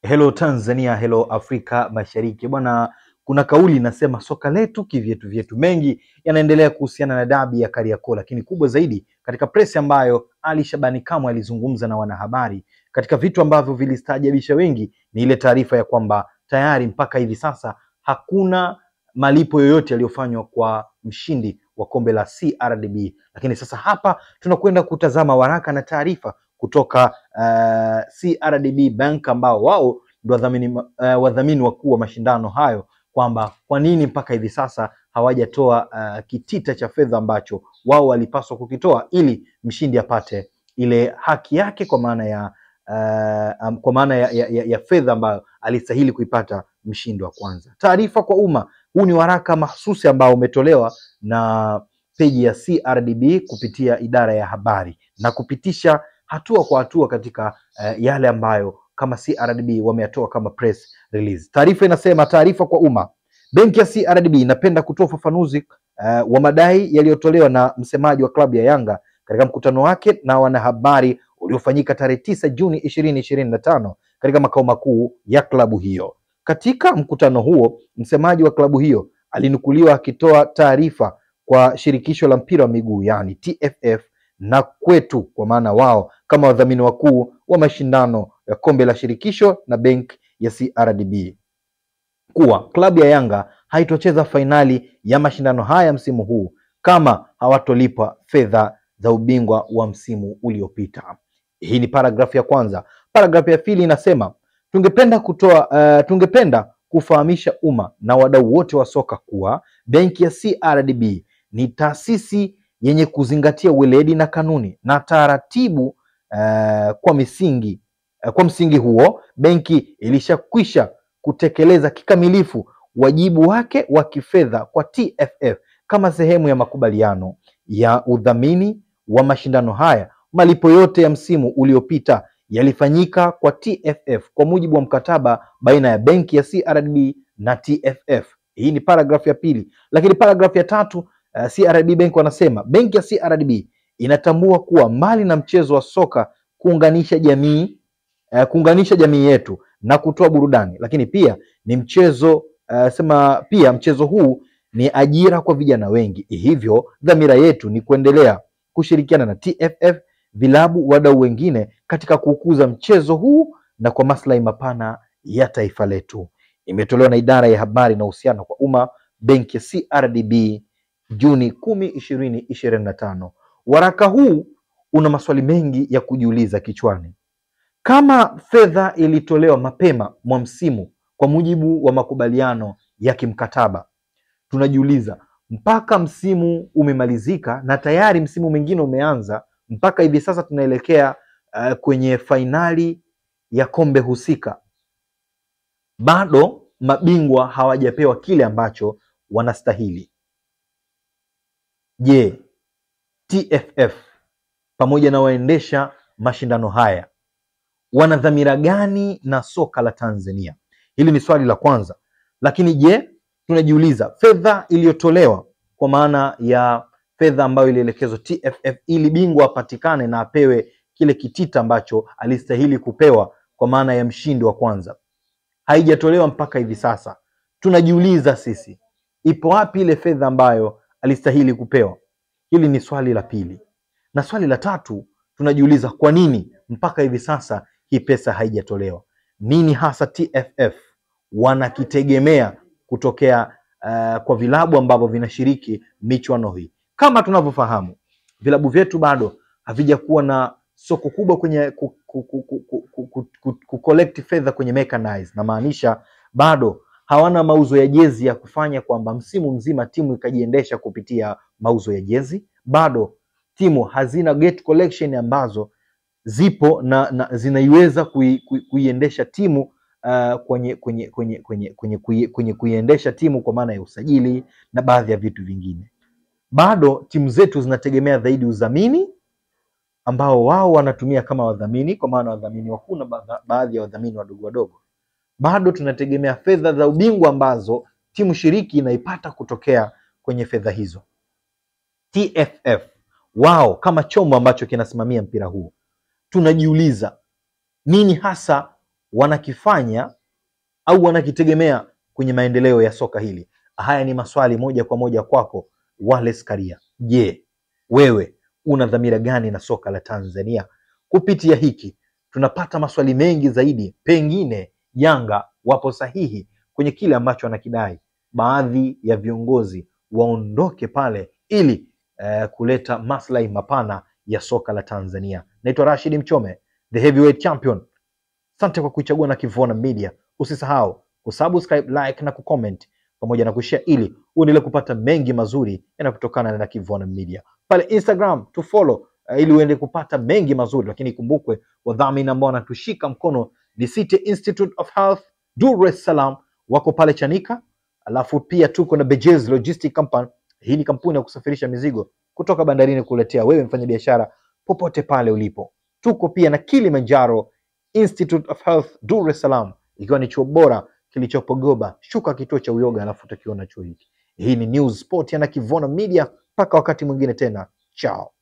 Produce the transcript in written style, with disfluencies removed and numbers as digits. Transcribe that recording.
Hello Tanzania, hello Afrika Mashariki. Bwana, kuna kauli inasema soka letu kivyetu vyetu. Mengi yanaendelea kuhusiana na dabi ya Kariakoo, lakini kubwa zaidi katika press ambayo Ali Shabani Kamwe alizungumza na wanahabari, katika vitu ambavyo vilistaajabisha wengi ni ile taarifa ya kwamba tayari mpaka hivi sasa hakuna malipo yoyote yaliyofanywa kwa mshindi wa kombe la CRDB. Lakini sasa hapa tunakwenda kutazama waraka na taarifa kutoka CRDB Bank ambao wao ndio wadhamini wakuu wa mashindano hayo, kwamba kwa nini mpaka hivi sasa hawajatoa kitita cha fedha ambacho wao walipaswa kukitoa ili mshindi apate ile haki yake, kwa maana ya fedha ambayo alistahili kuipata mshindi wa kwanza. Taarifa kwa umma. Huu ni waraka mahsusi ambao umetolewa na peji ya CRDB kupitia idara ya habari na kupitisha hatua kwa hatua katika yale ambayo kama CRDB wameyatoa kama press release. Taarifa inasema: taarifa kwa umma. Benki ya CRDB inapenda kutoa ufafanuzi wa madai yaliyotolewa na msemaji wa klabu ya Yanga katika mkutano wake na wanahabari uliofanyika tarehe 9 Juni 2025 katika makao makuu ya klabu hiyo. Katika mkutano huo, msemaji wa klabu hiyo alinukuliwa akitoa taarifa kwa shirikisho la mpira wa miguu yani TFF na kwetu, kwa maana wao kama wadhamini wakuu wa mashindano ya kombe la shirikisho na benki ya CRDB, kuwa klabu ya Yanga haitocheza fainali ya mashindano haya msimu huu kama hawatolipwa fedha za ubingwa wa msimu uliopita. Hii ni paragrafu ya kwanza. Paragrafu ya pili inasema: tungependa kufahamisha umma na wadau wote wa soka kuwa benki ya CRDB ni taasisi yenye kuzingatia weledi na kanuni na taratibu. Kwa msingi huo, benki ilishakwisha kutekeleza kikamilifu wajibu wake wa kifedha kwa TFF kama sehemu ya makubaliano ya udhamini wa mashindano haya. Malipo yote ya msimu uliopita yalifanyika kwa TFF kwa mujibu wa mkataba baina ya benki ya CRDB na TFF. Hii ni paragrafu ya pili. Lakini paragrafu ya tatu, CRDB Bank wanasema benki ya CRDB inatambua kuwa mbali na mchezo wa soka kuunganisha jamii yetu na kutoa burudani, lakini pia ni mchezo mchezo huu ni ajira kwa vijana wengi. Hivyo dhamira yetu ni kuendelea kushirikiana na TFF, vilabu, wadau wengine katika kukuza mchezo huu na kwa maslahi mapana ya taifa letu. Imetolewa na idara ya habari na uhusiano kwa umma, benki ya CRDB, Juni 10, 2025. Waraka huu una maswali mengi ya kujiuliza kichwani. Kama fedha ilitolewa mapema mwa msimu kwa mujibu wa makubaliano ya kimkataba, tunajiuliza mpaka msimu umemalizika na tayari msimu mwingine umeanza, mpaka hivi sasa tunaelekea kwenye fainali ya kombe husika, bado mabingwa hawajapewa kile ambacho wanastahili. Je, TFF pamoja na waendesha mashindano haya wana dhamira gani na soka la Tanzania? Hili ni swali la kwanza. Lakini je, tunajiuliza fedha iliyotolewa, kwa maana ya fedha ambayo ilielekezwa TFF ili bingwa apatikane na apewe kile kitita ambacho alistahili kupewa kwa maana ya mshindi wa kwanza, haijatolewa mpaka hivi sasa. Tunajiuliza sisi, ipo wapi ile fedha ambayo alistahili kupewa? Hili ni swali la pili. Na swali la tatu, tunajiuliza kwa nini mpaka hivi sasa hii pesa haijatolewa? Nini hasa TFF wanakitegemea kutokea kwa vilabu ambavyo vinashiriki michuano hii? Kama tunavyofahamu, vilabu vyetu bado havijakuwa na soko kubwa kwenye kucollect fedha kwenye mechanize, na maanisha bado hawana mauzo ya jezi ya kufanya kwamba msimu mzima timu ikajiendesha kupitia mauzo ya jezi. Bado timu hazina gate collection ambazo zipo na zinaiweza kuiendesha timu kwenye kuiendesha timu kwa maana ya usajili na baadhi ya vitu vingine. Bado timu zetu zinategemea zaidi udhamini ambao wao wanatumia kama wadhamini, kwa maana wadhamini wakuu na baadhi ya wadhamini wadogo wadogo. Bado tunategemea fedha za ubingwa ambazo timu shiriki inaipata kutokea kwenye fedha hizo. TFF wao kama chombo ambacho kinasimamia mpira huu, tunajiuliza nini hasa wanakifanya au wanakitegemea kwenye maendeleo ya soka hili? Haya ni maswali moja kwa moja kwako Wallace Karia. Je, wewe una dhamira gani na soka la Tanzania? Kupitia hiki tunapata maswali mengi zaidi. Pengine Yanga wapo sahihi kwenye kile ambacho wanakidai, baadhi ya viongozi waondoke pale ili kuleta maslahi mapana ya soka la Tanzania. Naitwa Rashid Mchome, the heavyweight champion. Asante kwa kuichagua Nakivona Media. Usisahau kusubscribe, like na kucomment pamoja na kushare ili uendelee kupata mengi mazuri yanayotokana na Nakivona Media. Pale Instagram tu follow ili uende kupata mengi mazuri, lakini kumbukwe wadhamini ambao wanatushika mkono The City Institute of Health Dar es Salaam wako pale Chanika, alafu pia tuko na Bejez Logistic Company. Hii ni kampuni ya kusafirisha mizigo kutoka bandarini kuletea wewe mfanya biashara popote pale ulipo. Tuko pia na Kilimanjaro Institute of Health Dar es Salaam, ikiwa ni chuo bora kilichopo Goba. Shuka kituo cha uyoga alafu utakiona chuo hiki. Hii ni News Sport ya Nakivona Media, mpaka wakati mwingine tena. Ciao.